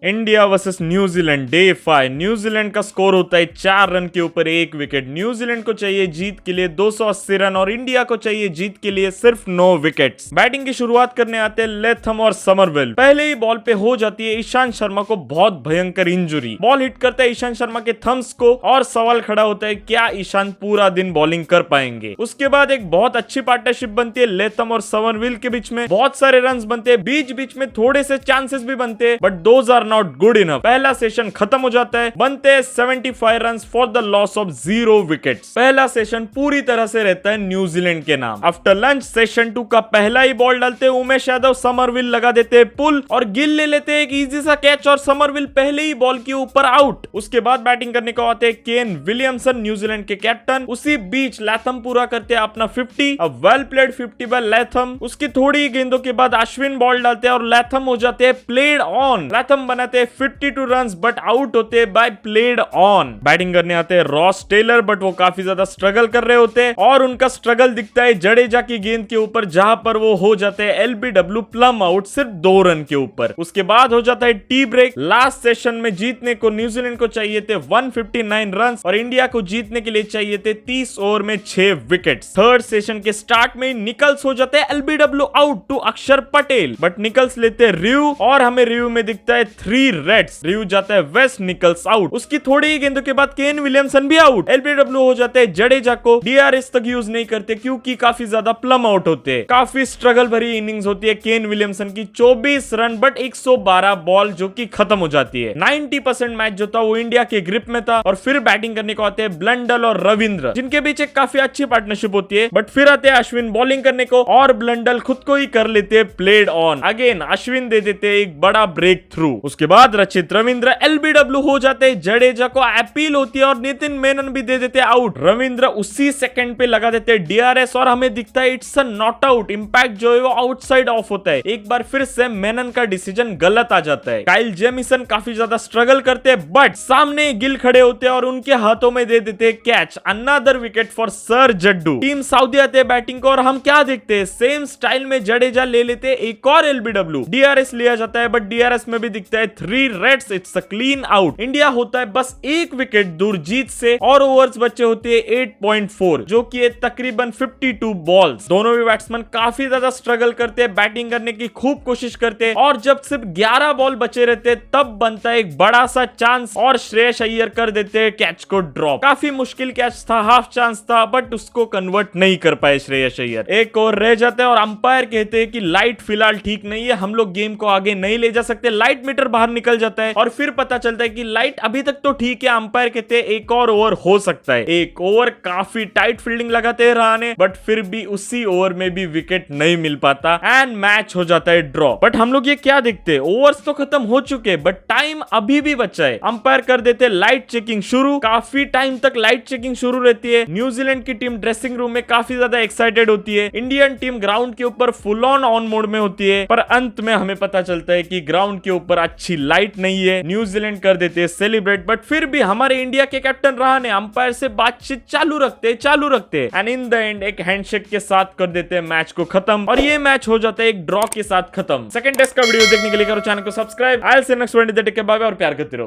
India versus New Zealand day 5। New Zealand का score होता है 4 रन के ऊपर 1 विकेट। न्यूजीलैंड को चाहिए जीत के लिए 280 रन और इंडिया को चाहिए जीत के लिए सिर्फ 9 विकेट्स। बैटिंग की शुरुआत करने आते हैं लेथम और समरवेल। पहले ही बॉल पे हो जाती है ईशांत शर्मा को बहुत भयंकर इंजुरी। बॉल हिट करता है ईशांत शर्मा के थम्स को और सवाल खड़ा होता है क्या ईशांत पूरा दिन बॉलिंग कर पाएंगे। उसके बाद एक बहुत अच्छी पार्टनरशिप बनती है लेथम और समरवेल के बीच में। बहुत सारे रन बनते हैं, बीच बीच में थोड़े से चांसेस भी बनते हैं, but those are not good enough. पहला सेशन खत्म हो जाता है, बनते हैं 75 run for the loss of 0 wickets. पहला सेशन पूरी तरह से रहता है न्यूजीलैंड के नाम। आफ्टर लंच सेशन 2 का पहला ही बॉल डालते हैं उमेश यादव, समरविल लगा देते हैं पुल और गिल ले लेते हैं एक इजी सा कैच और समरविल पहले ही बॉल के ऊपर आउट। उसके बाद बैटिंग करने को आते हैं केन विलियमसन, न्यूजीलैंड के कैप्टन। उसी बीच लैथम पूरा करते हैं अपना 50, a well played 50 by Latham. उसकी थोड़ी गेंदों के बाद अश्विन बॉल डालते हैं और लैथम हो जाते हैं प्लेड ऑन। लैथम बनाते हैं 52 रन्स बट आउट होते हैं बाय प्लेड ऑन। बैटिंग करने आते हैं रॉस टेलर, बट वो काफी ज्यादा स्ट्रगल कर रहे होते हैं और उनका स्ट्रगल दिखता है जडेजा की गेंद के ऊपर, जहां पर वो हो जाते हैं एलबीडब्ल्यू प्लम आउट सिर्फ 2 रन के ऊपर। उसके बाद हो जाता है टी ब्रेक। लास्ट सेशन में जीतने को न्यूजीलैंड को चाहिए थे 159 रन और इंडिया को जीतने के लिए चाहिए थे 30 ओवर में 6 विकेट। थर्ड सेशन के स्टार्ट में निकल्स हो जाते हैं एलबीडब्ल्यू आउट टू अक्षर पटेल, बट निकल्स लेते रिव्यू और हमें रिव्यू में दिखता है 3 रेड्स। रिव्यू जाता है वेस्ट, निकल्स आउट। उसकी थोड़ी ही गेंदों के बाद केन विलियमसन भी आउट। एलबीडब्ल्यू हो जाते हैं जडेजा को डीआरएस तक यूज नहीं करते क्योंकि काफी ज्यादा प्लम आउट होते हैं। काफी स्ट्रगल भरी इनिंग्स होती है केन विलियमसन की, 24 रन बट 112 बॉल जो कि खत्म हो जाती है। 90% मैच जो था वो इंडिया के ग्रिप में था। और फिर बैटिंग करने को आते हैं ब्लंडल और रविंद्र, जिनके बीच एक काफी अच्छी पार्टनरशिप होती है, बट फिर आते हैं अश्विन बॉलिंग करने को और ब्लंडल खुद को ही कर लेते हैं प्लेड ऑन। अगेन अश्विन दे देते हैं एक बड़ा ब्रेक थ्रू। उसके बाद रचित रविंद्र एलबीडब्ल्यू हो जाते हैं, जडेजा को अपील होती है और नितिन मेनन भी दे देते हैं आउट। रविंद्र उसी सेकंड पे लगा देते हैं डीआरएस और हमें दिखता है it's a not out. Impact जो है वो आउटसाइड ऑफ होता है। एक बार फिर से मेनन का डिसीजन गलत आ जाता है। काइल जेमिसन काफी ज्यादा स्ट्रगल करते हैं, बट सामने गिल खड़े होते हैं और उनके हाथों में दे देते हैं catch. Another wicket for sir Jaddu. Team Saudi आते हैं बैटिंग को और हम क्या देखते हैं, सेम स्टाइल में जडेजा ले लेते हैं एक और एलबीडब्ल्यू। डीआरएस लिया जाता है, बट डीआरएस में भी दिखता है 3 reds, it's a clean out. India होता है बस 1 विकेट दूर जीत से और ओवर्स बचे होते हैं 8.4, जो कि है तकरीबन 52 बॉल्स। दोनों भी बैट्समैन काफी ज्यादा स्ट्रगल करते हैं, बैटिंग करने की खूब कोशिश करते हैं और जब सिर्फ 11 बॉल बचे रहते हैं तब बनता है एक बड़ा सा चांस और श्रेयस अय्यर कर देते हैं कैच को ड्रॉप। काफी मुश्किल कैच था, हाफ चांस था, बट उसको कन्वर्ट नहीं कर पाए श्रेयस अय्यर। एक और रह जाता है और अंपायर कहते हैं कि लाइट फिलहाल ठीक नहीं है, हम लोग गेम को आगे नहीं ले जा सकते। लाइट मीटर बाहर निकल जाता है और फिर पता चलता है कि लाइट अभी तक तो ठीक है। अंपायर कहते हैं एक और ओवर हो सकता है। एक ओवर काफी टाइट फील्डिंग लगाते रहाने, बट फिर भी उसी ओवर में भी विकेट नहीं मिल पाता एंड मैच हो जाता है ड्रॉ। बट हम लोग ये क्या देखते हैं, ओवर्स तो खत्म हो चुके बट टाइम अभी भी बचा है। अंपायर कर देते हैं लाइट चेकिंग शुरू। काफी टाइम तक लाइट चेकिंग शुरू रहती है। न्यूजीलैंड की टीम ड्रेसिंग रूम में काफी ज्यादा एक्साइटेड होती है। इंडियन टीम ग्राउंड के ऊपर फुल ऑन मोड में होती है, पर अंत में हमें पता चलता है कि ग्राउंड के ऊपर अच्छी लाइट नहीं है। न्यूजीलैंड कर देते हैं सेलिब्रेट, बट फिर भी हमारे इंडिया के कैप्टन रहाने अंपायर से बातचीत चालू रखते हैं एंड इन द एंड एक हैंडशेक के साथ कर देते हैं मैच को खत्म और ये मैच हो जाता है एक ड्रॉ के साथ खत्म। सेकंड टेस्ट का वीडियो देखने के लिए करो चैनल को subscribe. I will see you next one. Bye bye और प्यार करते रहो।